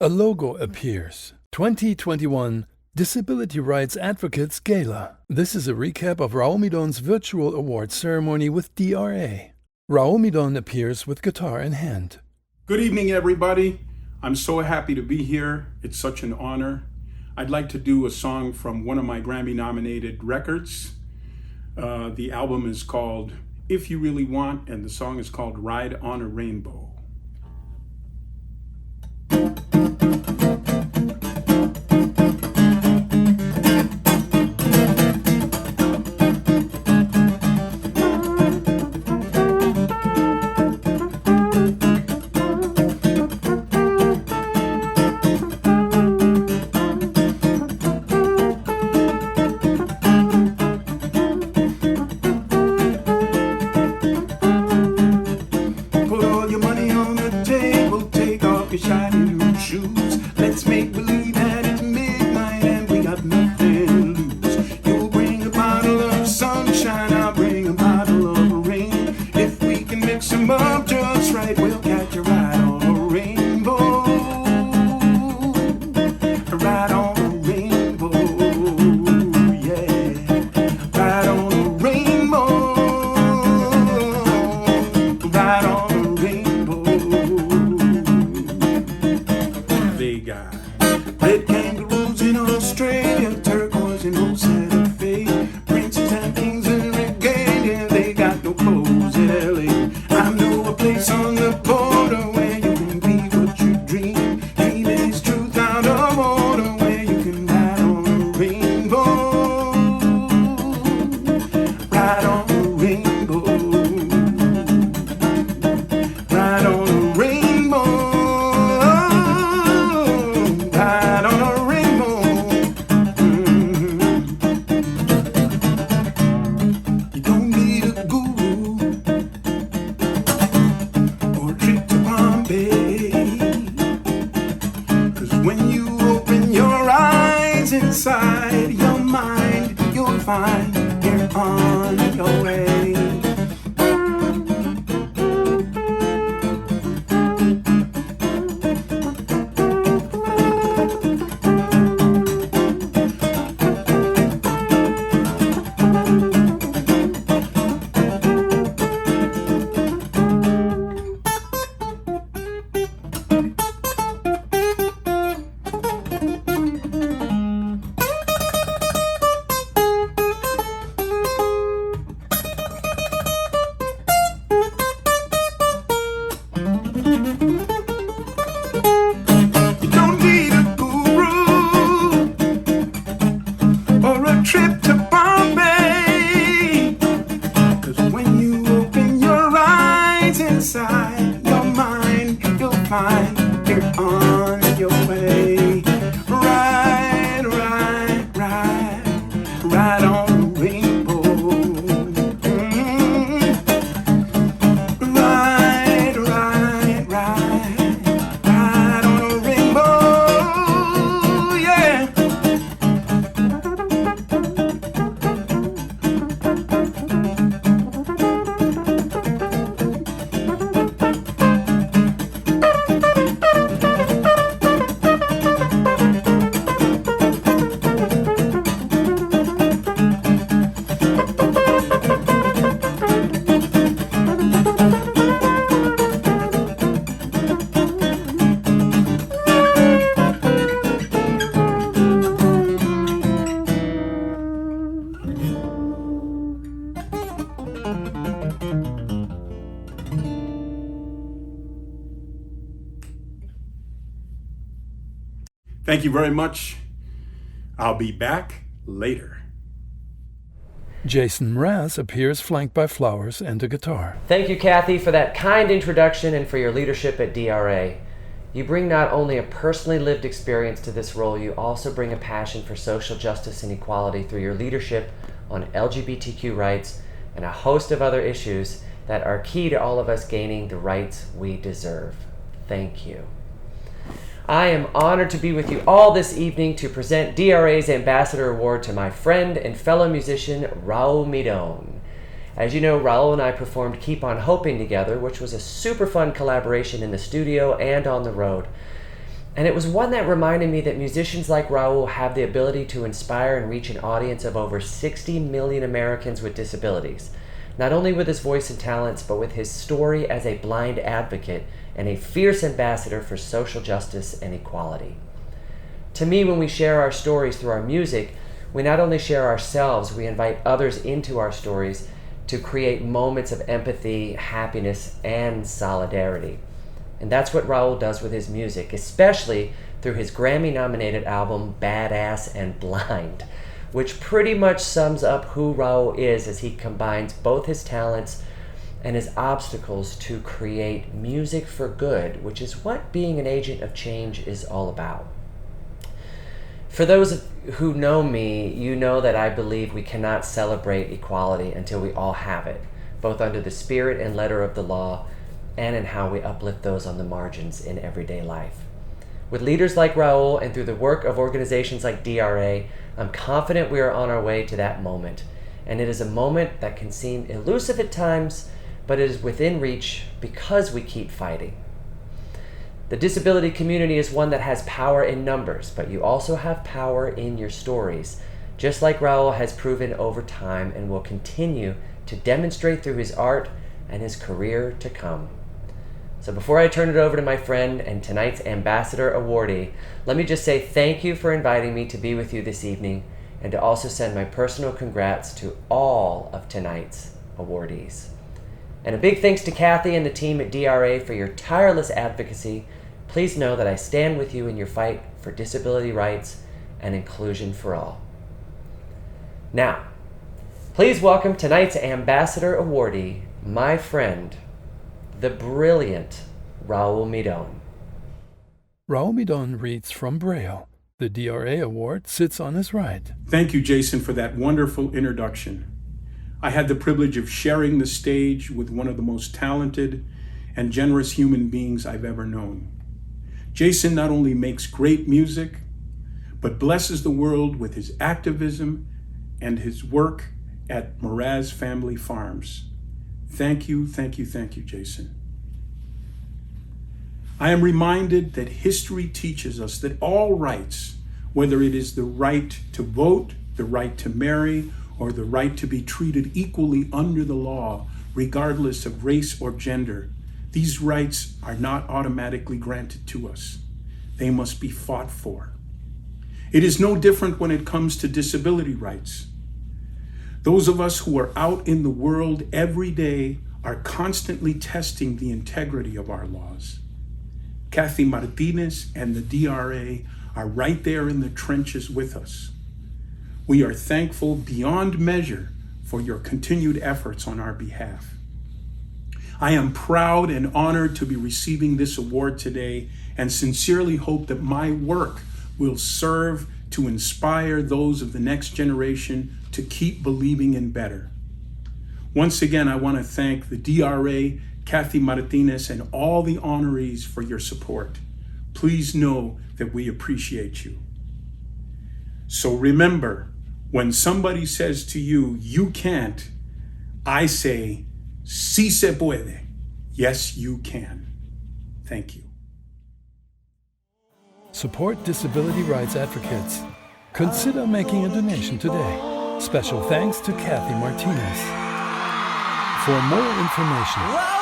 A logo appears. 2021 Disability Rights Advocates Gala. This is a recap of Raul Midón's virtual award ceremony with DRA. Raul Midón appears with guitar in hand. Good evening, everybody. I'm so happy to be here. It's such an honor. I'd like to do a song from one of my Grammy-nominated records. The album is called If You Really Want, and the song is called Ride on a Rainbow. Let's make believe that it's midnight and we got nothing to lose. You'll bring a bottle of sunshine, I'll bring a bottle of rain. If we can mix them up just right, we'll catch a ride on a rainbow. A ride on a rainbow, yeah. Ride on a rainbow. Ride on a rainbow. They got red kangaroos in Australia, turquoise and rose Santa Fe, princes and kings in regalia. They got no clothes in LA. I know a place on the border where you can be what you dream. Dreaming is truth out of order, where you can ride on a rainbow. Ride on a rainbow. Ride on a rainbow. When you open your eyes inside your mind, you'll find you're on your way. Trip to Bombay, 'cause when you open your eyes inside your mind, you'll find you're on your way. Ride, ride, ride, ride on a rainbow. Ride, ride, ride, ride on a rainbow, yeah. Thank you very much. I'll be back later. Jason Mraz appears flanked by flowers and a guitar. Thank you, Kathy, for that kind introduction and for your leadership at DRA. You bring not only a personally lived experience to this role, you also bring a passion for social justice and equality through your leadership on LGBTQ rights and a host of other issues that are key to all of us gaining the rights we deserve. Thank you. I am honored to be with you all this evening to present DRA's Ambassador Award to my friend and fellow musician, Raul Midón. As you know, Raul and I performed Keep On Hoping together, which was a super fun collaboration in the studio and on the road. And it was one that reminded me that musicians like Raul have the ability to inspire and reach an audience of over 60 million Americans with disabilities, not only with his voice and talents, but with his story as a blind advocate and a fierce ambassador for social justice and equality. To me, when we share our stories through our music, we not only share ourselves, we invite others into our stories to create moments of empathy, happiness, and solidarity. And that's what Raul does with his music, especially through his Grammy-nominated album, Badass and Blind, which pretty much sums up who Raul is as he combines both his talents and his obstacles to create music for good, which is what being an agent of change is all about. For those who know me, you know that I believe we cannot celebrate equality until we all have it, both under the spirit and letter of the law, and in how we uplift those on the margins in everyday life. With leaders like Raul and through the work of organizations like DRA, I'm confident we are on our way to that moment. And it is a moment that can seem elusive at times, but it is within reach because we keep fighting. The disability community is one that has power in numbers, but you also have power in your stories, just like Raul has proven over time and will continue to demonstrate through his art and his career to come. So before I turn it over to my friend and tonight's Ambassador Awardee, let me just say thank you for inviting me to be with you this evening, and to also send my personal congrats to all of tonight's awardees. And a big thanks to Kathy and the team at DRA for your tireless advocacy. Please know that I stand with you in your fight for disability rights and inclusion for all. Now, please welcome tonight's Ambassador Awardee, my friend, the brilliant Raul Midón. Raul Midón reads from Braille. The DRA award sits on his right. Thank you, Jason, for that wonderful introduction. I had the privilege of sharing the stage with one of the most talented and generous human beings I've ever known. Jason not only makes great music, but blesses the world with his activism and his work at Mraz Family Farms. Thank you, thank you, thank you, Jason. I am reminded that history teaches us that all rights, whether it is the right to vote, the right to marry, or the right to be treated equally under the law, regardless of race or gender, these rights are not automatically granted to us. They must be fought for. It is no different when it comes to disability rights. Those of us who are out in the world every day are constantly testing the integrity of our laws. Kathy Martinez and the DRA are right there in the trenches with us. We are thankful beyond measure for your continued efforts on our behalf. I am proud and honored to be receiving this award today and sincerely hope that my work will serve to inspire those of the next generation to keep believing in better. Once again, I want to thank the DRA, Kathy Martinez, and all the honorees for your support. Please know that we appreciate you. So remember, when somebody says to you, you can't, I say, sí se puede. Yes, you can. Thank you. Support disability rights advocates. Consider making a donation today. Special thanks to Kathy Martinez. For more information,